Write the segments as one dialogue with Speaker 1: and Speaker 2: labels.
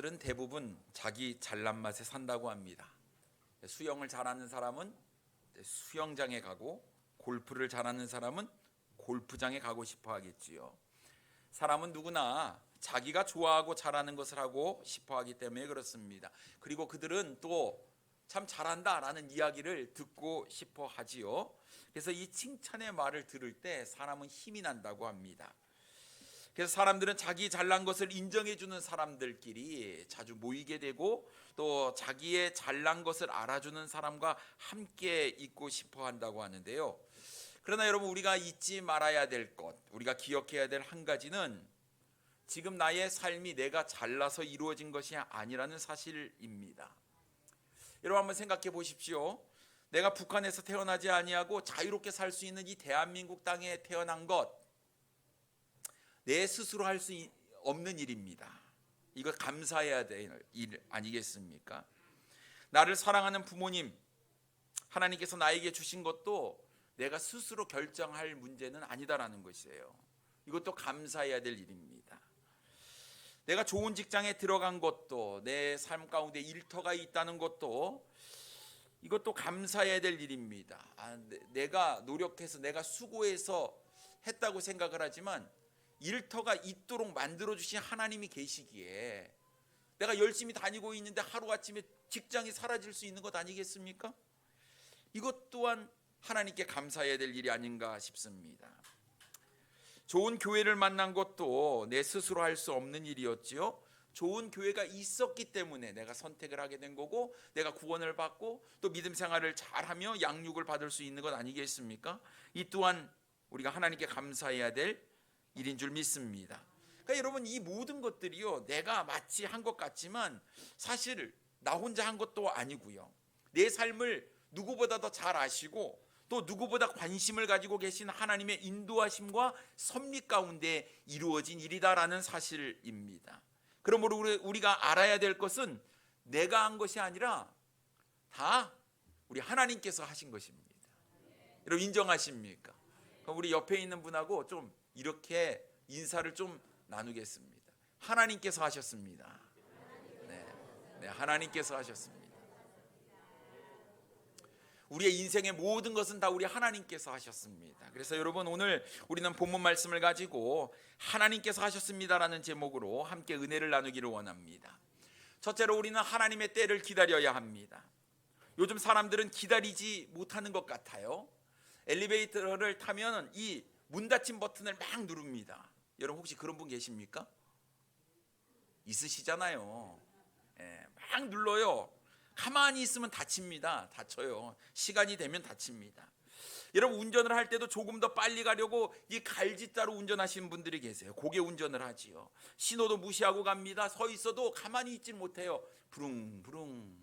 Speaker 1: 사람들은 대부분 자기 잘난 맛에 산다고 합니다. 수영을 잘하는 사람은 수영장에 가고, 골프를 잘하는 사람은 골프장에 가고 싶어 하겠지요. 사람은 누구나 자기가 좋아하고 잘하는 것을 하고 싶어 하기 때문에 그렇습니다. 그리고 그들은 또 참 잘한다라는 이야기를 듣고 싶어 하지요. 그래서 이 칭찬의 말을 들을 때 사람은 힘이 난다고 합니다. 그래서 사람들은 자기 잘난 것을 인정해 주는 사람들끼리 자주 모이게 되고, 또 자기의 잘난 것을 알아주는 사람과 함께 있고 싶어 한다고 하는데요. 그러나 여러분, 우리가 잊지 말아야 될 것, 우리가 기억해야 될 한 가지는 지금 나의 삶이 내가 잘나서 이루어진 것이 아니라는 사실입니다. 여러분, 한번 생각해 보십시오. 내가 북한에서 태어나지 아니하고 자유롭게 살 수 있는 이 대한민국 땅에 태어난 것, 내 스스로 할 수 없는 일입니다. 이거 감사해야 될 일 아니겠습니까? 나를 사랑하는 부모님, 하나님께서 나에게 주신 것도 내가 스스로 결정할 문제는 아니다라는 것이에요. 이것도 감사해야 될 일입니다. 내가 좋은 직장에 들어간 것도, 내 삶 가운데 일터가 있다는 것도, 이것도 감사해야 될 일입니다. 내가 노력해서, 내가 수고해서 했다고 생각을 하지만 일터가 있도록 만들어주신 하나님이 계시기에 내가 열심히 다니고 있는데 하루아침에 직장이 사라질 수 있는 것 아니겠습니까? 이것 또한 하나님께 감사해야 될 일이 아닌가 싶습니다. 좋은 교회를 만난 것도 내 스스로 할 수 없는 일이었지요. 좋은 교회가 있었기 때문에 내가 선택을 하게 된 거고, 내가 구원을 받고 또 믿음 생활을 잘하며 양육을 받을 수 있는 것 아니겠습니까? 이 또한 우리가 하나님께 감사해야 될 일인 줄 믿습니다. 그러니까 여러분, 이 모든 것들이요, 내가 마치 한 것 같지만 사실 나 혼자 한 것도 아니고요. 내 삶을 누구보다 더 잘 아시고 또 누구보다 관심을 가지고 계신 하나님의 인도하심과 섭리 가운데 이루어진 일이다라는 사실입니다. 그러므로 우리가 알아야 될 것은 내가 한 것이 아니라 다 우리 하나님께서 하신 것입니다. 여러분, 인정하십니까? 그럼 우리 옆에 있는 분하고 좀 이렇게 인사를 좀 나누겠습니다. 하나님께서 하셨습니다. 네, 하나님께서 하셨습니다. 우리의 인생의 모든 것은 다 우리 하나님께서 하셨습니다. 그래서 여러분, 오늘 우리는 본문 말씀을 가지고 하나님께서 하셨습니다라는 제목으로 함께 은혜를 나누기를 원합니다. 첫째로, 우리는 하나님의 때를 기다려야 합니다. 요즘 사람들은 기다리지 못하는 것 같아요. 엘리베이터를 타면 이 문 닫힌 버튼을 막 누릅니다. 여러분, 혹시 그런 분 계십니까? 있으시잖아요. 막 눌러요. 가만히 있으면 다칩니다. 다쳐요. 시간이 되면 다칩니다. 여러분, 운전을 할 때도 조금 더 빨리 가려고 이 갈짓자로 운전하시는 분들이 계세요. 고개 운전을 하지요. 신호도 무시하고 갑니다. 서 있어도 가만히 있질 못해요. 부릉부릉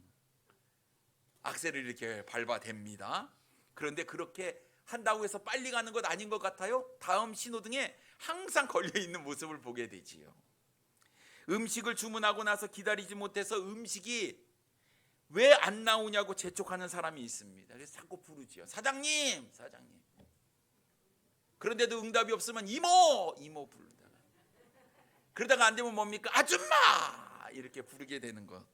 Speaker 1: 악셀을 이렇게 밟아댑니다. 그런데 그렇게 한다고 해서 빨리 가는 것 아닌 것 같아요. 다음 신호등에 항상 걸려있는 모습을 보게 되지요. 음식을 주문하고 나서 기다리지 못해서 음식이 왜 안 나오냐고 재촉하는 사람이 있습니다. 그래서 자꾸 부르지요. 사장님, 사장님. 그런데도 응답이 없으면 이모, 이모 부르다가, 그러다가 안 되면 뭡니까? 아줌마! 이렇게 부르게 되는 것.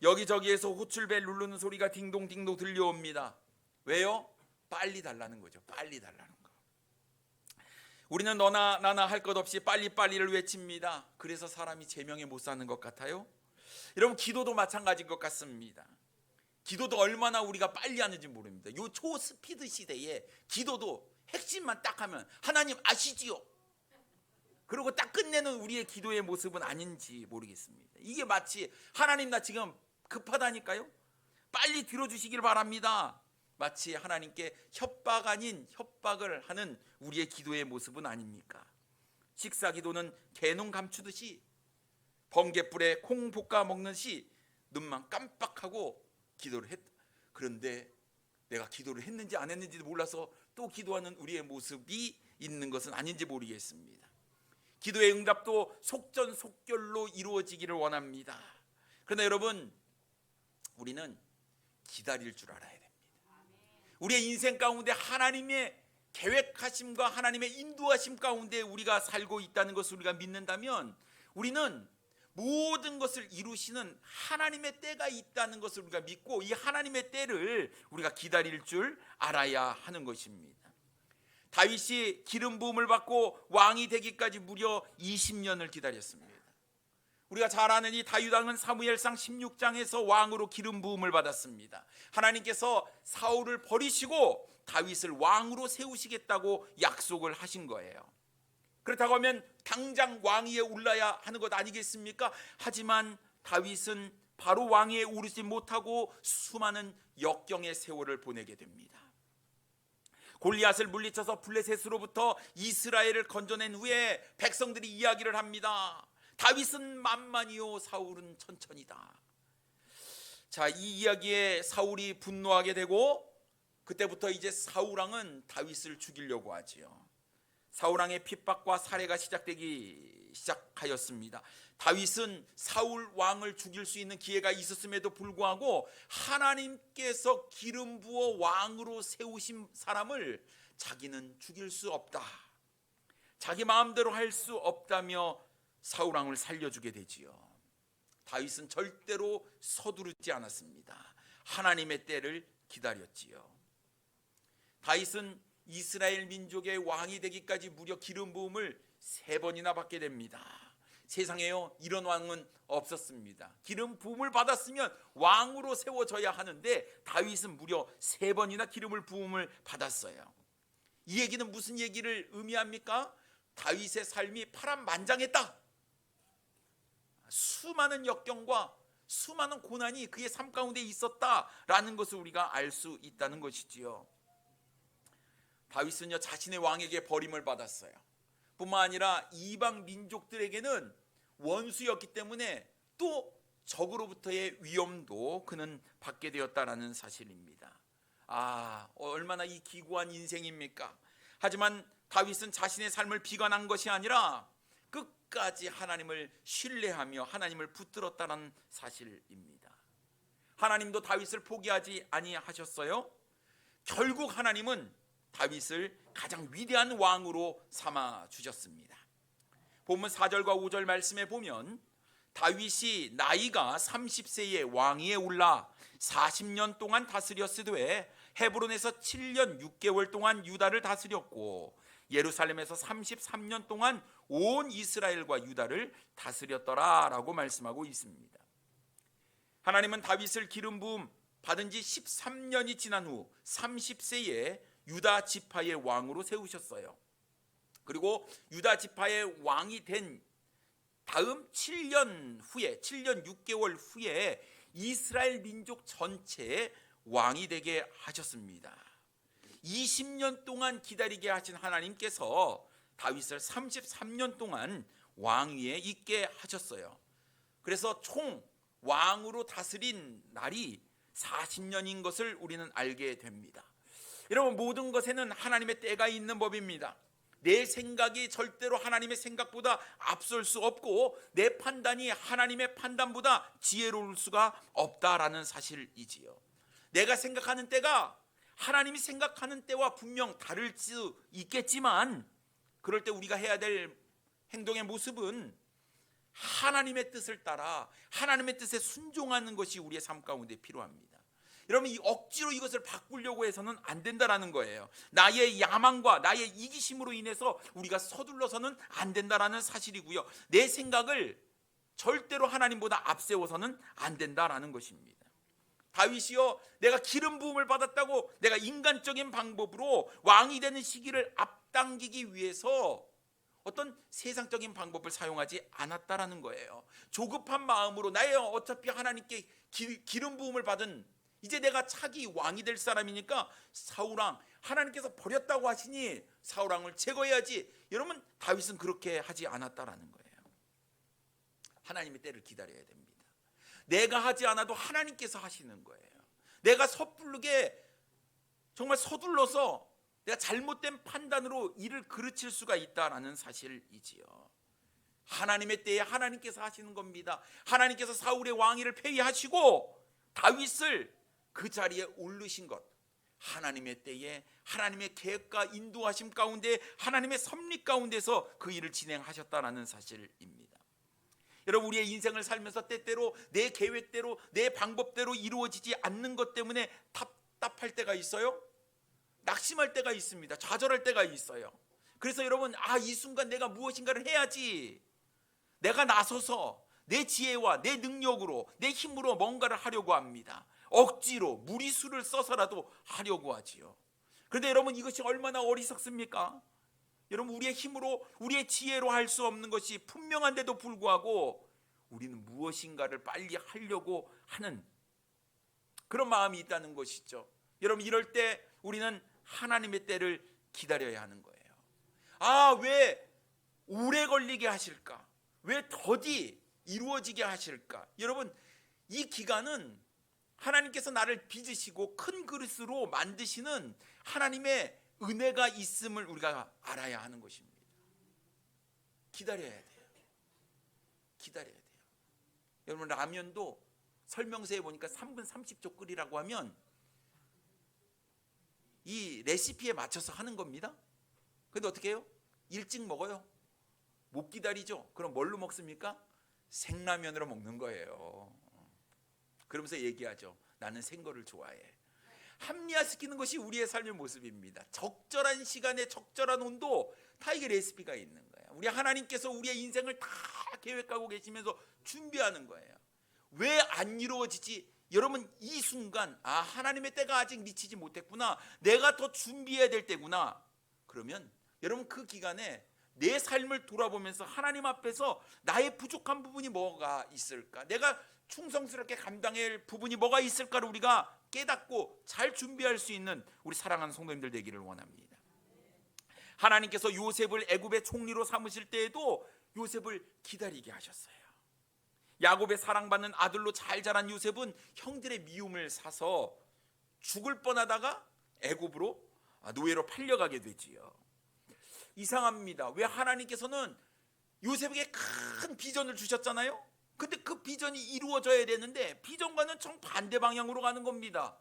Speaker 1: 여기저기에서 호출벨 누르는 소리가 딩동딩동 들려옵니다. 왜요? 빨리 달라는 거죠. 빨리 달라는 거. 우리는 너나 나나 할 것 없이 빨리빨리를 외칩니다. 그래서 사람이 제명에 못 사는 것 같아요. 여러분, 기도도 마찬가지인 것 같습니다. 기도도 얼마나 우리가 빨리 하는지 모릅니다. 요 초스피드 시대에 기도도 핵심만 딱 하면 하나님 아시지요? 그리고 딱 끝내는 우리의 기도의 모습은 아닌지 모르겠습니다. 이게 마치 하나님, 나 지금 급하다니까요, 빨리 들어주시길 바랍니다. 마치 하나님께 협박 아닌 협박을 하는 우리의 기도의 모습은 아닙니까? 식사 기도는 개눈 감추듯이, 번갯불에 콩 볶아 먹는시 눈만 깜빡하고 기도를 했다. 그런데 내가 기도를 했는지 안 했는지도 몰라서 또 기도하는 우리의 모습이 있는 것은 아닌지 모르겠습니다. 기도의 응답도 속전속결로 이루어지기를 원합니다. 그러나 여러분, 우리는 기다릴 줄 알아야 됩니다. 우리의 인생 가운데 하나님의 계획하심과 하나님의 인도하심 가운데 우리가 살고 있다는 것을 우리가 믿는다면, 우리는 모든 것을 이루시는 하나님의 때가 있다는 것을 우리가 믿고 이 하나님의 때를 우리가 기다릴 줄 알아야 하는 것입니다. 다윗이 기름 부음을 받고 왕이 되기까지 무려 20년을 기다렸습니다. 우리가 잘 아는 이 다윗 왕은 사무엘상 16장에서 왕으로 기름 부음을 받았습니다. 하나님께서 사울을 버리시고 다윗을 왕으로 세우시겠다고 약속을 하신 거예요. 그렇다고 하면 당장 왕위에 올라야 하는 것 아니겠습니까? 하지만 다윗은 바로 왕위에 오르지 못하고 수많은 역경의 세월을 보내게 됩니다. 골리앗을 물리쳐서 블레셋으로부터 이스라엘을 건져낸 후에 백성들이 이야기를 합니다. 다윗은 만만이요 사울은 천천이다. 자, 이 이야기에 사울이 분노하게 되고 그때부터 이제 사울왕은 다윗을 죽이려고 하지요. 사울왕의 핍박과 살해가 시작하였습니다. 다윗은 사울 왕을 죽일 수 있는 기회가 있었음에도 불구하고 하나님께서 기름 부어 왕으로 세우신 사람을 자기는 죽일 수 없다, 자기 마음대로 할 수 없다며 사울 왕을 살려주게 되지요. 다윗은 절대로 서두르지 않았습니다. 하나님의 때를 기다렸지요. 다윗은 이스라엘 민족의 왕이 되기까지 무려 기름 부음을 3번이나 받게 됩니다. 세상에요, 이런 왕은 없었습니다. 기름 부음을 받았으면 왕으로 세워져야 하는데 다윗은 무려 3번이나 기름을 부음을 받았어요. 이 얘기는 무슨 얘기를 의미합니까? 다윗의 삶이 파란만장했다. 수많은 역경과 수많은 고난이 그의 삶 가운데 있었다라는 것을 우리가 알 수 있다는 것이지요. 다윗은요, 자신의 왕에게 버림을 받았어요. 뿐만 아니라 이방 민족들에게는 원수였기 때문에 또 적으로부터의 위험도 그는 받게 되었다라는 사실입니다. 얼마나 이 기구한 인생입니까? 하지만 다윗은 자신의 삶을 비관한 것이 아니라 끝까지 하나님을 신뢰하며 하나님을 붙들었다는 사실입니다. 하나님도 다윗을 포기하지 아니하셨어요. 결국 하나님은 다윗을 가장 위대한 왕으로 삼아 주셨습니다. 본문 4절과 5절 말씀에 보면 다윗이 나이가 30세에 왕위에 올라 40년 동안 다스렸으되 헤브론에서 7년 6개월 동안 유다를 다스렸고 예루살렘에서 33년 동안 온 이스라엘과 유다를 다스렸더라라고 말씀하고 있습니다. 하나님은 다윗을 기름 부음 받은 지 13년이 지난 후 30세에 유다 지파의 왕으로 세우셨어요. 그리고 유다 지파의 왕이 된 다음 7년 6개월 후에 이스라엘 민족 전체의 왕이 되게 하셨습니다. 20년 동안 기다리게 하신 하나님께서 다윗을 33년 동안 왕위에 있게 하셨어요. 그래서 총 왕으로 다스린 날이 40년인 것을 우리는 알게 됩니다. 여러분, 모든 것에는 하나님의 때가 있는 법입니다. 내 생각이 절대로 하나님의 생각보다 앞설 수 없고 내 판단이 하나님의 판단보다 지혜로울 수가 없다라는 사실이지요. 내가 생각하는 때가 하나님이 생각하는 때와 분명 다를 수 있겠지만 그럴 때 우리가 해야 될 행동의 모습은 하나님의 뜻을 따라 하나님의 뜻에 순종하는 것이 우리의 삶 가운데 필요합니다. 여러분, 이 억지로 이것을 바꾸려고 해서는 안 된다라는 거예요. 나의 야망과 나의 이기심으로 인해서 우리가 서둘러서는 안 된다라는 사실이고요. 내 생각을 절대로 하나님보다 앞세워서는 안 된다라는 것입니다. 다윗이요, 내가 기름 부음을 받았다고 내가 인간적인 방법으로 왕이 되는 시기를 앞당기기 위해서 어떤 세상적인 방법을 사용하지 않았다라는 거예요. 조급한 마음으로 나의 어차피 하나님께 기름 부음을 받은 이제 내가 차기 왕이 될 사람이니까 사울왕 하나님께서 버렸다고 하시니 사울왕을 제거해야지. 여러분, 다윗은 그렇게 하지 않았다라는 거예요. 하나님의 때를 기다려야 됩니다. 내가 하지 않아도 하나님께서 하시는 거예요. 내가 섣부르게 정말 서둘러서 내가 잘못된 판단으로 일을 그르칠 수가 있다라는 사실이지요. 하나님의 때에 하나님께서 하시는 겁니다. 하나님께서 사울의 왕위를 폐위하시고 다윗을 그 자리에 오르신 것, 하나님의 때에 하나님의 계획과 인도하심 가운데 하나님의 섭리 가운데서 그 일을 진행하셨다라는 사실입니다. 여러분, 우리의 인생을 살면서 때때로 내 계획대로 내 방법대로 이루어지지 않는 것 때문에 답답할 때가 있어요. 낙심할 때가 있습니다. 좌절할 때가 있어요. 그래서 여러분, 이 순간 내가 무엇인가를 해야지, 내가 나서서 내 지혜와 내 능력으로 내 힘으로 뭔가를 하려고 합니다. 억지로 무리수를 써서라도 하려고 하지요. 그런데 여러분, 이것이 얼마나 어리석습니까? 여러분, 우리의 힘으로 우리의 지혜로 할 수 없는 것이 분명한데도 불구하고 우리는 무엇인가를 빨리 하려고 하는 그런 마음이 있다는 것이죠. 여러분, 이럴 때 우리는 하나님의 때를 기다려야 하는 거예요. 왜 오래 걸리게 하실까? 왜 더디 이루어지게 하실까? 여러분, 이 기간은 하나님께서 나를 빚으시고 큰 그릇으로 만드시는 하나님의 은혜가 있음을 우리가 알아야 하는 것입니다. 기다려야 돼요. 기다려야 돼요. 여러분, 라면도 설명서에 보니까 3분 30초 끓이라고 하면 이 레시피에 맞춰서 하는 겁니다. 근데 어떻게 해요? 일찍 먹어요? 못 기다리죠? 그럼 뭘로 먹습니까? 생라면으로 먹는 거예요. 그러면서 얘기하죠. 나는 생거를 좋아해. 합리화시키는 것이 우리의 삶의 모습입니다. 적절한 시간에 적절한 온도, 다 이게 레시피가 있는 거예요. 우리 하나님께서 우리의 인생을 다 계획하고 계시면서 준비하는 거예요. 왜 안 이루어지지? 여러분, 이 순간 하나님의 때가 아직 미치지 못했구나, 내가 더 준비해야 될 때구나. 그러면 여러분, 그 기간에 내 삶을 돌아보면서 하나님 앞에서 나의 부족한 부분이 뭐가 있을까, 내가 충성스럽게 감당해야 할 부분이 뭐가 있을까를 우리가 깨닫고 잘 준비할 수 있는 우리 사랑하는 성도님들 되기를 원합니다. 하나님께서 요셉을 애굽의 총리로 삼으실 때에도 요셉을 기다리게 하셨어요. 야곱의 사랑받는 아들로 잘 자란 요셉은 형들의 미움을 사서 죽을 뻔하다가 애굽으로 노예로 팔려가게 되지요. 이상합니다. 왜 하나님께서는 요셉에게 큰 비전을 주셨잖아요. 근데 그 비전이 이루어져야 되는데 비전과는 정반대 방향으로 가는 겁니다.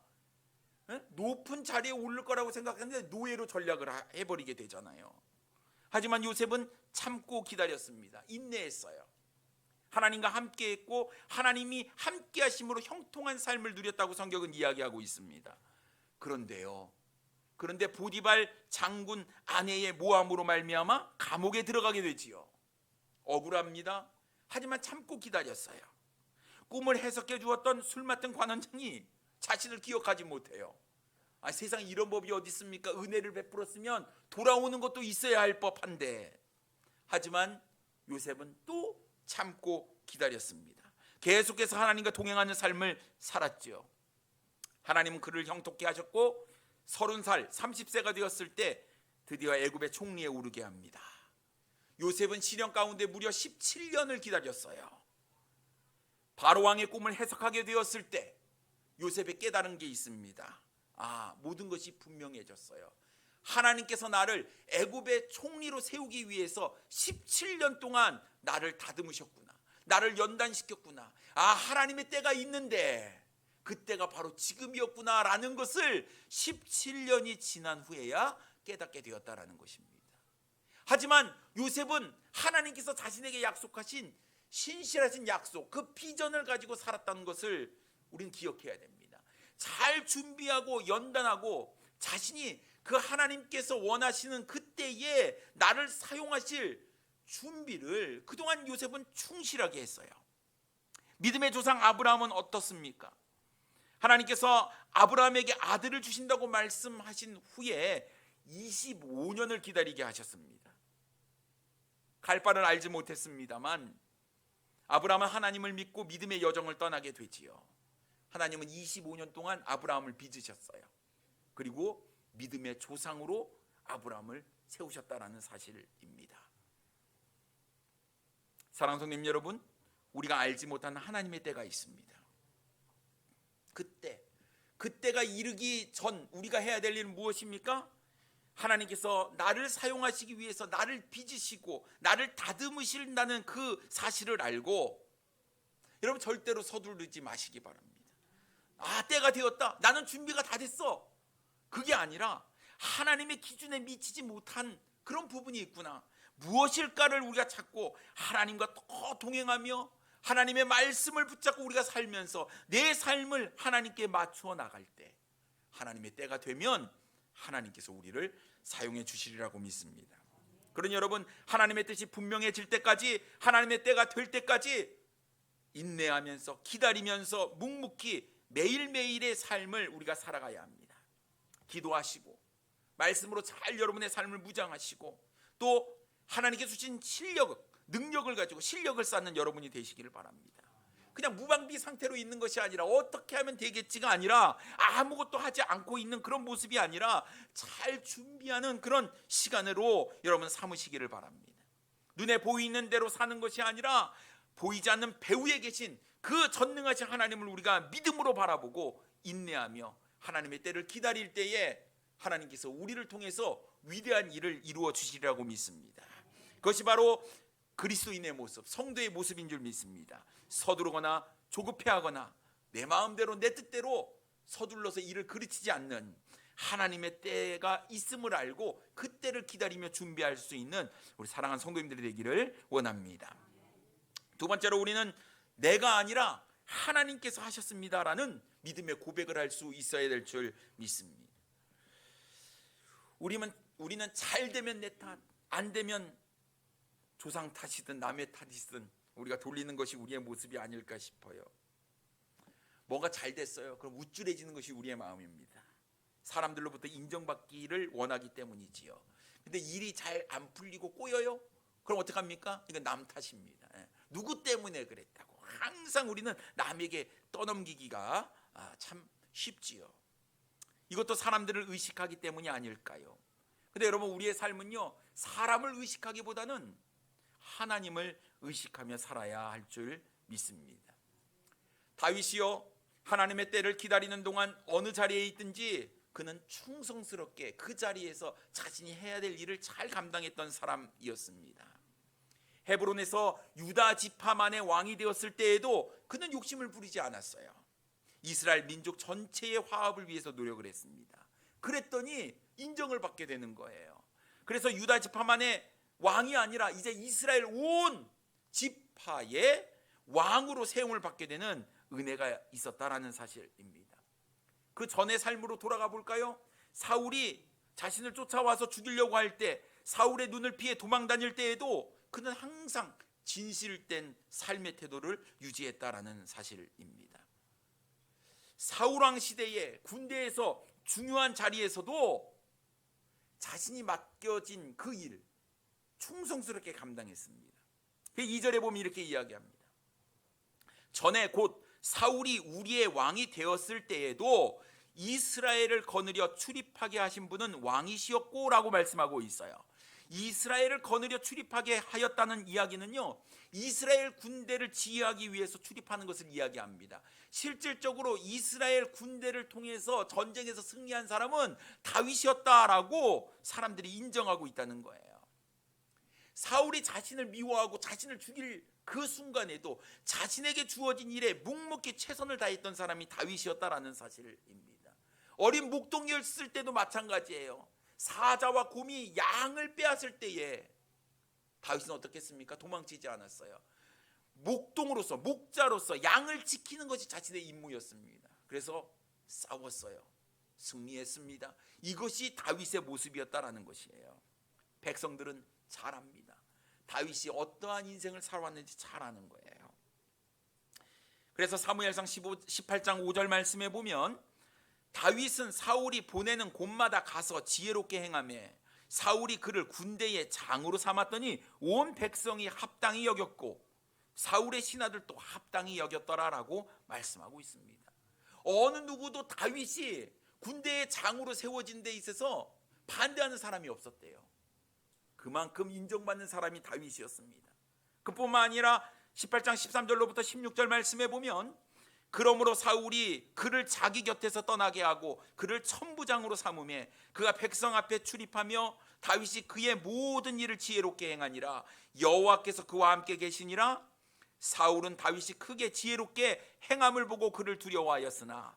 Speaker 1: 높은 자리에 오를 거라고 생각했는데 노예로 전락을 해버리게 되잖아요. 하지만 요셉은 참고 기다렸습니다. 인내했어요. 하나님과 함께했고 하나님이 함께 하심으로 형통한 삶을 누렸다고 성경은 이야기하고 있습니다. 그런데 보디발 장군 아내의 모함으로 말미암아 감옥에 들어가게 되지요. 억울합니다. 하지만 참고 기다렸어요. 꿈을 해석해 주었던 술 맡은 관원장이 자신을 기억하지 못해요. 세상에 이런 법이 어디 있습니까? 은혜를 베풀었으면 돌아오는 것도 있어야 할 법한데. 하지만 요셉은 또 참고 기다렸습니다. 계속해서 하나님과 동행하는 삶을 살았죠. 하나님은 그를 형통케 하셨고 30살 30세가 되었을 때 드디어 애굽의 총리에 오르게 합니다. 요셉은 시련 가운데 무려 17년을 기다렸어요. 바로 왕의 꿈을 해석하게 되었을 때 요셉이 깨달은 게 있습니다. 모든 것이 분명해졌어요. 하나님께서 나를 애굽의 총리로 세우기 위해서 17년 동안 나를 다듬으셨구나, 나를 연단시켰구나. 하나님의 때가 있는데 그 때가 바로 지금이었구나 라는 것을 17년이 지난 후에야 깨닫게 되었다라는 것입니다. 하지만 요셉은 하나님께서 자신에게 약속하신 신실하신 약속, 그 비전을 가지고 살았다는 것을 우리는 기억해야 됩니다. 잘 준비하고 연단하고 자신이 그 하나님께서 원하시는 그때에 나를 사용하실 준비를 그동안 요셉은 충실하게 했어요. 믿음의 조상 아브라함은 어떻습니까? 하나님께서 아브라함에게 아들을 주신다고 말씀하신 후에 25년을 기다리게 하셨습니다. 갈 바를 알지 못했습니다만 아브라함은 하나님을 믿고 믿음의 여정을 떠나게 되지요. 하나님은 25년 동안 아브라함을 빚으셨어요. 그리고 믿음의 조상으로 아브라함을 세우셨다라는 사실입니다. 사랑하는 성도님 여러분, 우리가 알지 못하는 하나님의 때가 있습니다. 그때가 이르기 전 우리가 해야 될 일은 무엇입니까? 하나님께서 나를 사용하시기 위해서 나를 빚으시고 나를 다듬으신다는 그 사실을 알고, 여러분 절대로 서두르지 마시기 바랍니다. 때가 되었다, 나는 준비가 다 됐어, 그게 아니라 하나님의 기준에 미치지 못한 그런 부분이 있구나, 무엇일까를 우리가 찾고 하나님과 더 동행하며 하나님의 말씀을 붙잡고 우리가 살면서 내 삶을 하나님께 맞추어 나갈 때, 하나님의 때가 되면 하나님께서 우리를 사용해 주시리라고 믿습니다. 그러니 여러분, 하나님의 뜻이 분명해질 때까지, 하나님의 때가 될 때까지 인내하면서 기다리면서 묵묵히 매일매일의 삶을 우리가 살아가야 합니다. 기도하시고 말씀으로 잘 여러분의 삶을 무장하시고, 또 하나님께서 주신 실력, 능력을 가지고 실력을 쌓는 여러분이 되시기를 바랍니다. 그냥 무방비 상태로 있는 것이 아니라 어떻게 하면 되겠지가 아니라 아무것도 하지 않고 있는 그런 모습이 아니라 잘 준비하는 그런 시간으로 여러분 삼으시기를 바랍니다. 눈에 보이는 대로 사는 것이 아니라 보이지 않는 배후에 계신 그 전능하신 하나님을 우리가 믿음으로 바라보고 인내하며 하나님의 때를 기다릴 때에 하나님께서 우리를 통해서 위대한 일을 이루어 주시리라고 믿습니다. 그것이 바로 그리스도인의 모습, 성도의 모습인 줄 믿습니다. 서두르거나 조급해하거나 내 마음대로 내 뜻대로 서둘러서 일을 그르치지 않는, 하나님의 때가 있음을 알고 그 때를 기다리며 준비할 수 있는 우리 사랑하는 성도님들이 되기를 원합니다. 두 번째로, 우리는 내가 아니라 하나님께서 하셨습니다라는 믿음의 고백을 할 수 있어야 될 줄 믿습니다. 우리는 잘 되면 내 탓, 안 되면 조상 탓이든 남의 탓이든 우리가 돌리는 것이 우리의 모습이 아닐까 싶어요. 뭔가 잘 됐어요. 그럼 우쭐해지는 것이 우리의 마음입니다. 사람들로부터 인정받기를 원하기 때문이지요. 근데 일이 잘 안 풀리고 꼬여요? 그럼 어떡합니까? 이건 남 탓입니다. 누구 때문에 그랬다고 항상 우리는 남에게 떠넘기기가 참 쉽지요. 이것도 사람들을 의식하기 때문이 아닐까요? 근데 여러분, 우리의 삶은요, 사람을 의식하기보다는 하나님을 의식하며 살아야 할 줄 믿습니다. 다윗이요, 하나님의 때를 기다리는 동안 어느 자리에 있든지 그는 충성스럽게 그 자리에서 자신이 해야 될 일을 잘 감당했던 사람이었습니다. 헤브론에서 유다 지파만의 왕이 되었을 때에도 그는 욕심을 부리지 않았어요. 이스라엘 민족 전체의 화합을 위해서 노력을 했습니다. 그랬더니 인정을 받게 되는 거예요. 그래서 유다 지파만의 왕이 아니라 이제 이스라엘 온 지파의 왕으로 세움을 받게 되는 은혜가 있었다라는 사실입니다. 그 전의 삶으로 돌아가 볼까요? 사울이 자신을 쫓아와서 죽이려고 할 때, 사울의 눈을 피해 도망 다닐 때에도 그는 항상 진실된 삶의 태도를 유지했다라는 사실입니다. 사울왕 시대에 군대에서 중요한 자리에서도 자신이 맡겨진 그 일 충성스럽게 감당했습니다. 2절에 보면 이렇게 이야기합니다. 전에 곧 사울이 우리의 왕이 되었을 때에도 이스라엘을 거느려 출입하게 하신 분은 왕이시었고 라고 말씀하고 있어요. 이스라엘을 거느려 출입하게 하였다는 이야기는요, 이스라엘 군대를 지휘하기 위해서 출입하는 것을 이야기합니다. 실질적으로 이스라엘 군대를 통해서 전쟁에서 승리한 사람은 다윗이었다라고 사람들이 인정하고 있다는 거예요. 사울이 자신을 미워하고 자신을 죽일 그 순간에도 자신에게 주어진 일에 묵묵히 최선을 다했던 사람이 다윗이었다라는 사실입니다. 어린 목동이었을 때도 마찬가지예요. 사자와 곰이 양을 빼앗을 때에 다윗은 어떻겠습니까? 도망치지 않았어요. 목동으로서, 목자로서 양을 지키는 것이 자신의 임무였습니다. 그래서 싸웠어요. 승리했습니다. 이것이 다윗의 모습이었다라는 것이에요. 백성들은 잘 압니다. 다윗이 어떠한 인생을 살아왔는지 잘 아는 거예요. 그래서 사무엘상 18장 5절 말씀에 보면, 다윗은 사울이 보내는 곳마다 가서 지혜롭게 행하며 사울이 그를 군대의 장으로 삼았더니 온 백성이 합당히 여겼고 사울의 신하들도 합당히 여겼더라라고 말씀하고 있습니다. 어느 누구도 다윗이 군대의 장으로 세워진 데 있어서 반대하는 사람이 없었대요. 그만큼 인정받는 사람이 다윗이었습니다. 그뿐만 아니라 18장 13절로부터 16절 말씀에 보면, 그러므로 사울이 그를 자기 곁에서 떠나게 하고 그를 천부장으로 삼음에 그가 백성 앞에 출입하며 다윗이 그의 모든 일을 지혜롭게 행하니라. 여호와께서 그와 함께 계시니라. 사울은 다윗이 크게 지혜롭게 행함을 보고 그를 두려워하였으나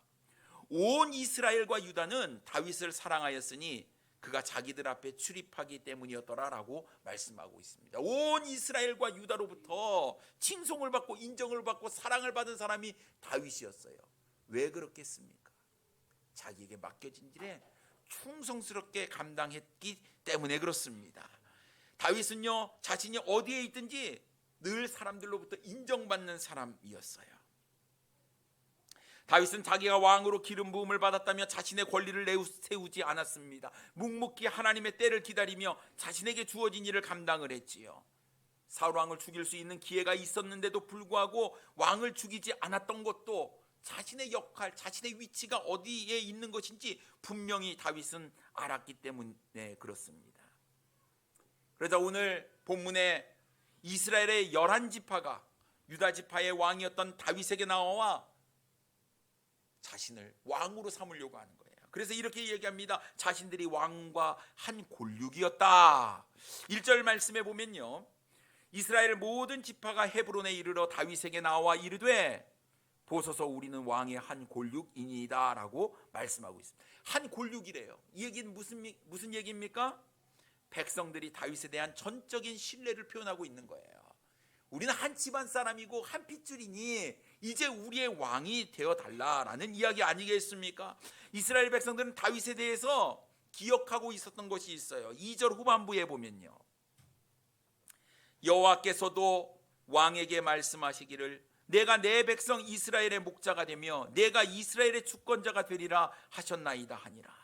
Speaker 1: 온 이스라엘과 유다는 다윗을 사랑하였으니 그가 자기들 앞에 출입하기 때문이었더라라고 말씀하고 있습니다. 온 이스라엘과 유다로부터 칭송을 받고 인정을 받고 사랑을 받은 사람이 다윗이었어요. 왜 그렇겠습니까? 자기에게 맡겨진 일에 충성스럽게 감당했기 때문에 그렇습니다. 다윗은요, 자신이 어디에 있든지 늘 사람들로부터 인정받는 사람이었어요. 다윗은 자기가 왕으로 기름 부음을 받았다며 자신의 권리를 세우지 않았습니다. 묵묵히 하나님의 때를 기다리며 자신에게 주어진 일을 감당을 했지요. 사울 왕을 죽일 수 있는 기회가 있었는데도 불구하고 왕을 죽이지 않았던 것도 자신의 역할, 자신의 위치가 어디에 있는 것인지 분명히 다윗은 알았기 때문에 그렇습니다. 그러자 오늘 본문에 이스라엘의 11지파가 유다 지파의 왕이었던 다윗에게 나와 자신을 왕으로 삼으려고 하는 거예요. 그래서 이렇게 얘기합니다. 자신들이 왕과 한 골육이었다. 1절 말씀에 보면요, 이스라엘 모든 지파가 헤브론에 이르러 다윗에게 나와 이르되 보소서 우리는 왕의 한 골육이니이다 라고 말씀하고 있습니다. 한 골육이래요. 이 얘기는 무슨 얘기입니까? 백성들이 다윗에 대한 전적인 신뢰를 표현하고 있는 거예요. 우리는 한 집안 사람이고 한 핏줄이니 이제 우리의 왕이 되어달라라는 이야기 아니겠습니까? 이스라엘 백성들은 다윗에 대해서 기억하고 있었던 것이 있어요. 2절 후반부에 보면요, 여호와께서도 왕에게 말씀하시기를 내가 내 백성 이스라엘의 목자가 되며 내가 이스라엘의 주권자가 되리라 하셨나이다 하니라.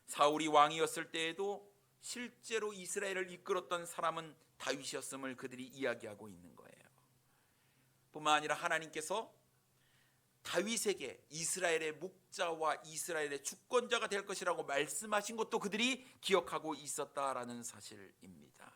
Speaker 1: 사울이 왕이었을 때에도 실제로 이스라엘을 이끌었던 사람은 다윗이었음을 그들이 이야기하고 있는 거예요. 뿐만 아니라 하나님께서 다윗에게 이스라엘의 목자와 이스라엘의 주권자가 될 것이라고 말씀하신 것도 그들이 기억하고 있었다라는 사실입니다.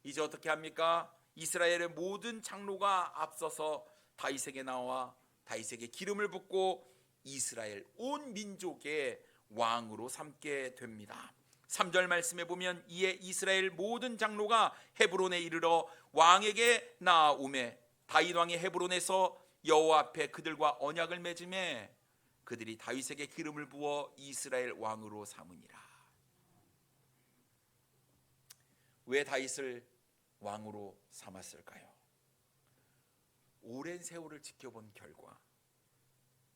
Speaker 1: 이제 어떻게 합니까? 이스라엘의 모든 장로가 앞서서 다윗에게 나와 다윗에게 기름을 붓고 이스라엘 온 민족의 왕으로 삼게 됩니다. 3절 말씀에 보면 이에 이스라엘 모든 장로가 헤브론에 이르러 왕에게 나아오매 다윗 왕이 헤브론에서 여호와 앞에 그들과 언약을 맺음에 그들이 다윗에게 기름을 부어 이스라엘 왕으로 삼으니라. 왜 다윗을 왕으로 삼았을까요? 오랜 세월을 지켜본 결과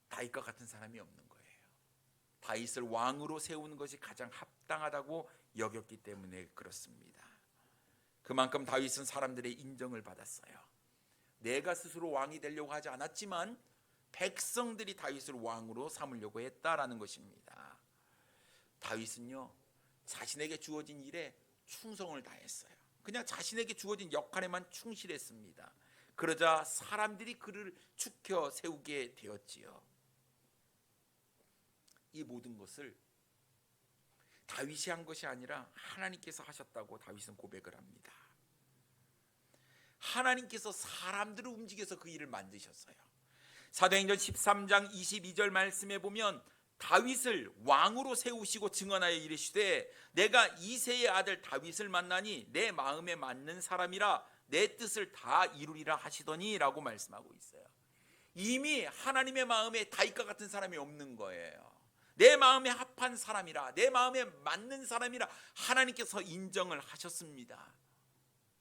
Speaker 1: 다윗과 같은 사람이 없는 거예요. 다윗을 왕으로 세우는 것이 가장 합당하다고 여겼기 때문에 그렇습니다. 그만큼 다윗은 사람들의 인정을 받았어요. 내가 스스로 왕이 되려고 하지 않았지만 백성들이 다윗을 왕으로 삼으려고 했다라는 것입니다. 다윗은요, 자신에게 주어진 일에 충성을 다했어요. 그냥 자신에게 주어진 역할에만 충실했습니다. 그러자 사람들이 그를 축혀 세우게 되었지요. 이 모든 것을 다윗이 한 것이 아니라 하나님께서 하셨다고 다윗은 고백을 합니다. 하나님께서 사람들을 움직여서 그 일을 만드셨어요. 사도행전 13장 22절 말씀에 보면 다윗을 왕으로 세우시고 증언하여 이르시되 내가 이새의 아들 다윗을 만나니 내 마음에 맞는 사람이라 내 뜻을 다 이루리라 하시더니 라고 말씀하고 있어요. 이미 하나님의 마음에 다윗과 같은 사람이 없는 거예요. 내 마음에 합한 사람이라, 내 마음에 맞는 사람이라 하나님께서 인정을 하셨습니다.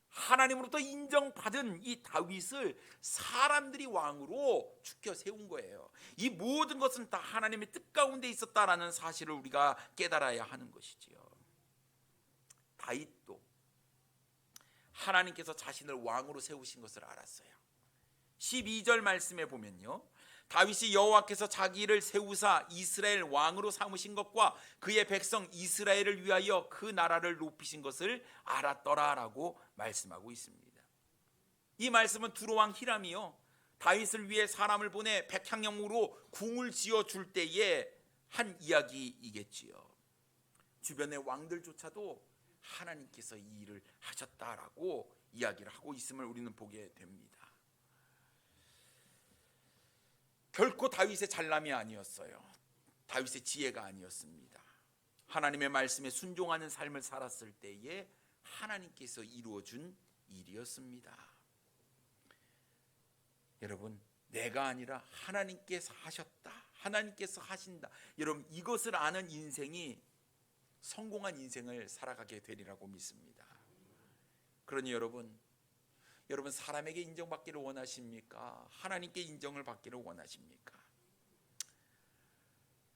Speaker 1: 하나님으로부터 인정받은 이 다윗을 사람들이 왕으로 축혀 세운 거예요. 이 모든 것은 다 하나님의 뜻 가운데 있었다라는 사실을 우리가 깨달아야 하는 것이지요. 다윗도 하나님께서 자신을 왕으로 세우신 것을 알았어요. 12절 말씀에 보면요, 다윗이 여호와께서 자기를 세우사 이스라엘 왕으로 삼으신 것과 그의 백성 이스라엘을 위하여 그 나라를 높이신 것을 알았더라라고 말씀하고 있습니다. 이 말씀은 두로왕 히람이요, 다윗을 위해 사람을 보내 백향령으로 궁을 지어 줄 때에 한 이야기이겠지요. 주변의 왕들조차도 하나님께서 이 일을 하셨다라고 이야기를 하고 있음을 우리는 보게 됩니다. 결코 다윗의 잘남이 아니었어요. 다윗의 지혜가 아니었습니다. 하나님의 말씀에 순종하는 삶을 살았을 때에 하나님께서 이루어준 일이었습니다. 여러분, 내가 아니라 하나님께서 하셨다, 하나님께서 하신다, 여러분 이것을 아는 인생이 성공한 인생을 살아가게 되리라고 믿습니다. 그러니 여러분 사람에게 인정받기를 원하십니까? 하나님께 인정을 받기를 원하십니까?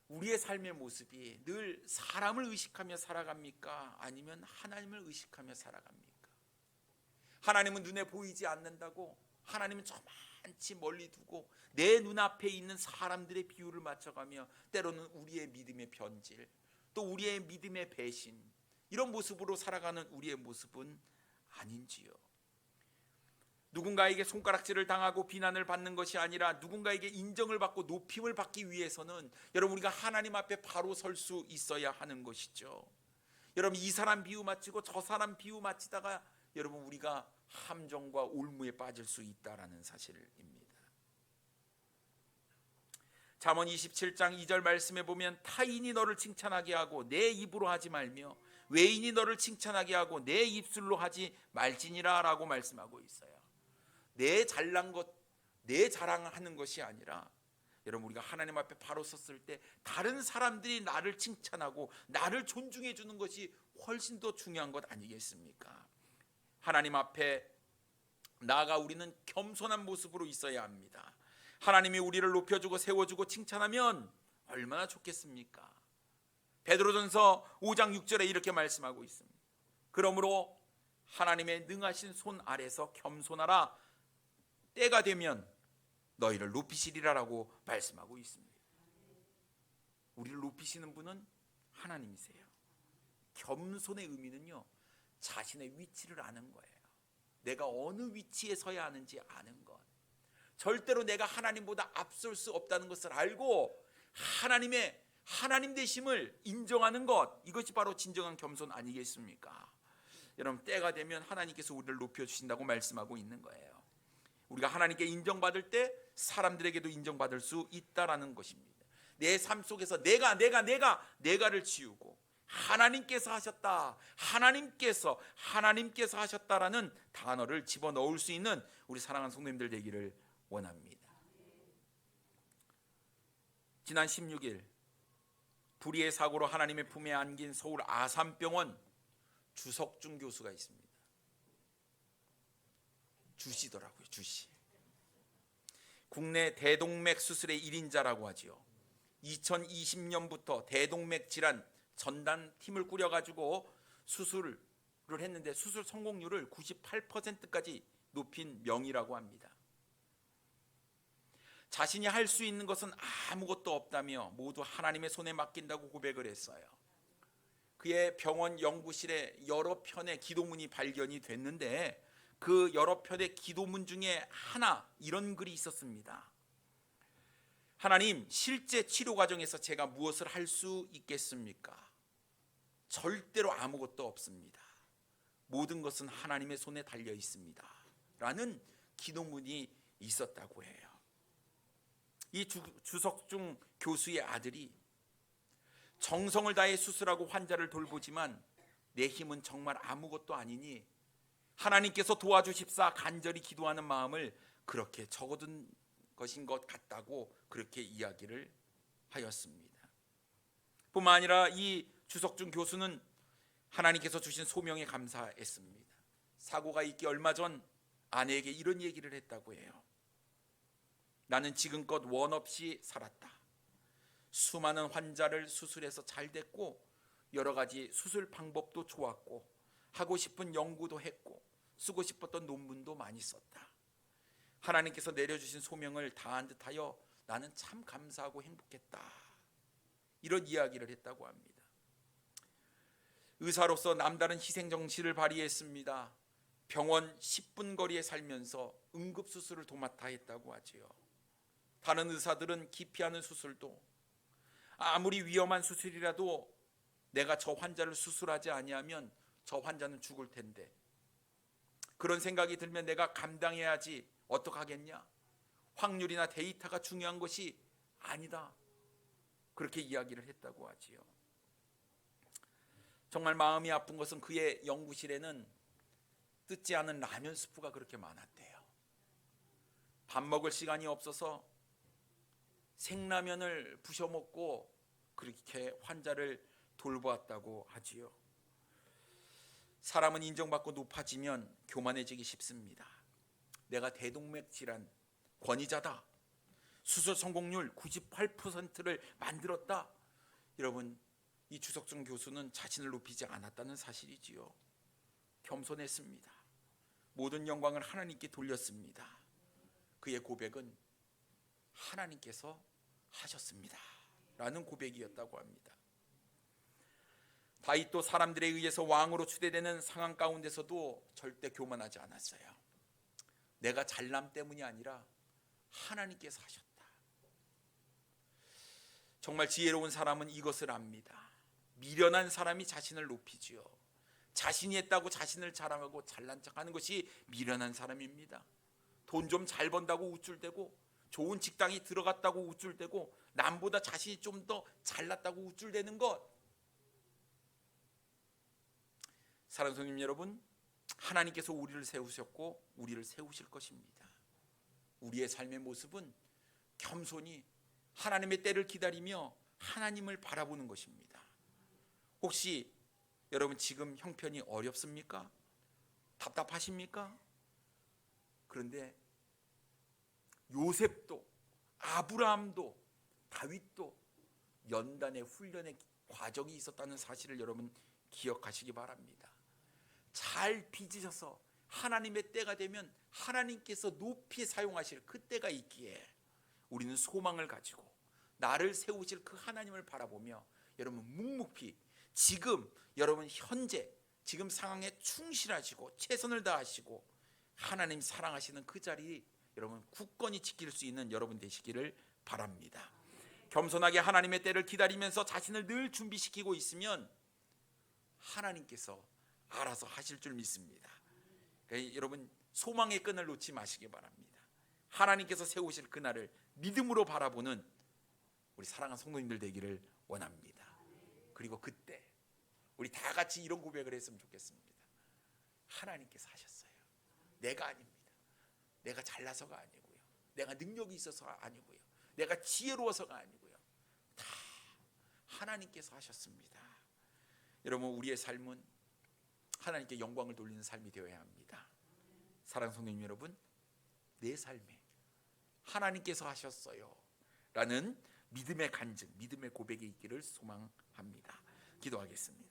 Speaker 1: 우리의 삶의 모습이 늘 사람을 의식하며 살아갑니까? 아니면 하나님을 의식하며 살아갑니까? 하나님은 눈에 보이지 않는다고 하나님은 저만치 멀리 두고 내 눈앞에 있는 사람들의 비율을 맞춰가며 때로는 우리의 믿음의 변질, 또 우리의 믿음의 배신, 이런 모습으로 살아가는 우리의 모습은 아닌지요? 누군가에게 손가락질을 당하고 비난을 받는 것이 아니라 누군가에게 인정을 받고 높임을 받기 위해서는 여러분 우리가 하나님 앞에 바로 설 수 있어야 하는 것이죠. 여러분 이 사람 비유 맞추고 저 사람 비유 맞추다가 여러분 우리가 함정과 올무에 빠질 수 있다라는 사실입니다. 잠언 27장 2절 말씀에 보면 타인이 너를 칭찬하게 하고 내 입으로 하지 말며 외인이 너를 칭찬하게 하고 내 입술로 하지 말지니라 라고 말씀하고 있어요. 내 잘난 것, 내 자랑하는 것이 아니라 여러분 우리가 하나님 앞에 바로 섰을 때 다른 사람들이 나를 칭찬하고 나를 존중해 주는 것이 훨씬 더 중요한 것 아니겠습니까? 하나님 앞에 나아가 우리는 겸손한 모습으로 있어야 합니다. 하나님이 우리를 높여주고 세워주고 칭찬하면 얼마나 좋겠습니까? 베드로전서 5장 6절에 이렇게 말씀하고 있습니다. 그러므로 하나님의 능하신 손 아래서 겸손하라. 때가 되면 너희를 높이시리라라고 말씀하고 있습니다. 우리를 높이시는 분은 하나님이세요. 겸손의 의미는요, 자신의 위치를 아는 거예요. 내가 어느 위치에 서야 하는지 아는 것. 절대로 내가 하나님보다 앞설 수 없다는 것을 알고 하나님 되심을 인정하는 것, 이것이 바로 진정한 겸손 아니겠습니까? 여러분 때가 되면 하나님께서 우리를 높여주신다고 말씀하고 있는 거예요. 우리가 하나님께 인정받을 때 사람들에게도 인정받을 수 있다라는 것입니다. 내 삶 속에서 내가를 지우고 하나님께서 하셨다, 하나님께서 하셨다라는 단어를 집어넣을 수 있는 우리 사랑하는 성도님들 되기를 원합니다. 지난 16일 불의의 사고로 하나님의 품에 안긴 서울 아산병원 주석중 교수가 있습니다. 주시더라고요. 주시. 국내 대동맥 수술의 1인자라고 하지요. 2020년부터 대동맥 질환 전담 팀을 꾸려가지고 수술을 했는데 수술 성공률을 98%까지 높인 명의라고 합니다. 자신이 할 수 있는 것은 아무것도 없다며 모두 하나님의 손에 맡긴다고 고백을 했어요. 그의 병원 연구실에 여러 편의 기도문이 발견이 됐는데 그 여러 편의 기도문 중에 하나 이런 글이 있었습니다. 하나님, 실제 치료 과정에서 제가 무엇을 할 수 있겠습니까? 절대로 아무것도 없습니다. 모든 것은 하나님의 손에 달려 있습니다. 라는 기도문이 있었다고 해요. 이 주석중 교수의 아들이 정성을 다해 수술하고 환자를 돌보지만 내 힘은 정말 아무것도 아니니 하나님께서 도와주십사 간절히 기도하는 마음을 그렇게 적어둔 것인 것 같다고 그렇게 이야기를 하였습니다. 뿐만 아니라 이 주석중 교수는 하나님께서 주신 소명에 감사했습니다. 사고가 있기 얼마 전 아내에게 이런 얘기를 했다고 해요. 나는 지금껏 원 없이 살았다. 수많은 환자를 수술해서 잘 됐고 여러 가지 수술 방법도 좋았고 하고 싶은 연구도 했고 쓰고 싶었던 논문도 많이 썼다. 하나님께서 내려주신 소명을 다한 듯하여 나는 참 감사하고 행복했다. 이런 이야기를 했다고 합니다. 의사로서 남다른 희생정신을 발휘했습니다. 병원 10분 거리에 살면서 응급수술을 도맡아 했다고 하지요. 다른 의사들은 기피하는 수술도 아무리 위험한 수술이라도 내가 저 환자를 수술하지 아니하면 저 환자는 죽을 텐데 그런 생각이 들면 내가 감당해야지 어떡하겠냐? 확률이나 데이터가 중요한 것이 아니다. 그렇게 이야기를 했다고 하지요. 정말 마음이 아픈 것은 그의 연구실에는 뜯지 않은 라면 스프가 그렇게 많았대요. 밥 먹을 시간이 없어서 생라면을 부셔 먹고 그렇게 환자를 돌보았다고 하지요. 사람은 인정받고 높아지면 교만해지기 쉽습니다. 내가 대동맥 질환 권위자다, 수술 성공률 98%를 만들었다. 여러분, 이 주석준 교수는 자신을 높이지 않았다는 사실이지요. 겸손했습니다. 모든 영광을 하나님께 돌렸습니다. 그의 고백은 하나님께서 하셨습니다 라는 고백이었다고 합니다. 다윗도 사람들에 의해서 왕으로 추대되는 상황 가운데서도 절대 교만하지 않았어요. 내가 잘남 때문이 아니라 하나님께서 하셨다. 정말 지혜로운 사람은 이것을 압니다. 미련한 사람이 자신을 높이지요. 자신이 했다고 자신을 자랑하고 잘난 척하는 것이 미련한 사람입니다. 돈 좀 잘 번다고 우쭐대고, 좋은 직장이 들어갔다고 우쭐대고, 남보다 자신이 좀 더 잘났다고 우쭐대는 것. 사랑하는 성도님 여러분, 하나님께서 우리를 세우셨고 우리를 세우실 것입니다. 우리의 삶의 모습은 겸손히 하나님의 때를 기다리며 하나님을 바라보는 것입니다. 혹시 여러분 지금 형편이 어렵습니까? 답답하십니까? 그런데 요셉도, 아브라함도, 다윗도 연단의 훈련의 과정이 있었다는 사실을 여러분 기억하시기 바랍니다. 잘 빚으셔서 하나님의 때가 되면 하나님께서 높이 사용하실 그 때가 있기에 우리는 소망을 가지고 나를 세우실 그 하나님을 바라보며 여러분 묵묵히 지금 여러분 현재 지금 상황에 충실하시고 최선을 다하시고 하나님 사랑하시는 그 자리 여러분 굳건히 지킬 수 있는 여러분 되시기를 바랍니다. 겸손하게 하나님의 때를 기다리면서 자신을 늘 준비시키고 있으면 하나님께서 알아서 하실 줄 믿습니다. 그러니까 여러분 소망의 끈을 놓지 마시기 바랍니다. 하나님께서 세우실 그날을 믿음으로 바라보는 우리 사랑하는 성도님들 되기를 원합니다. 그리고 그때 우리 다 같이 이런 고백을 했으면 좋겠습니다. 하나님께서 하셨어요. 내가 아닙니다. 내가 잘나서가 아니고요, 내가 능력이 있어서가 아니고요, 내가 지혜로워서가 아니고요, 다 하나님께서 하셨습니다. 여러분 우리의 삶은 하나님께 영광을 돌리는 삶이 되어야 합니다. 사랑하는 성도님 여러분, 내 삶에 하나님께서 하셨어요 라는 믿음의 간증, 믿음의 고백이 있기를 소망합니다. 기도하겠습니다.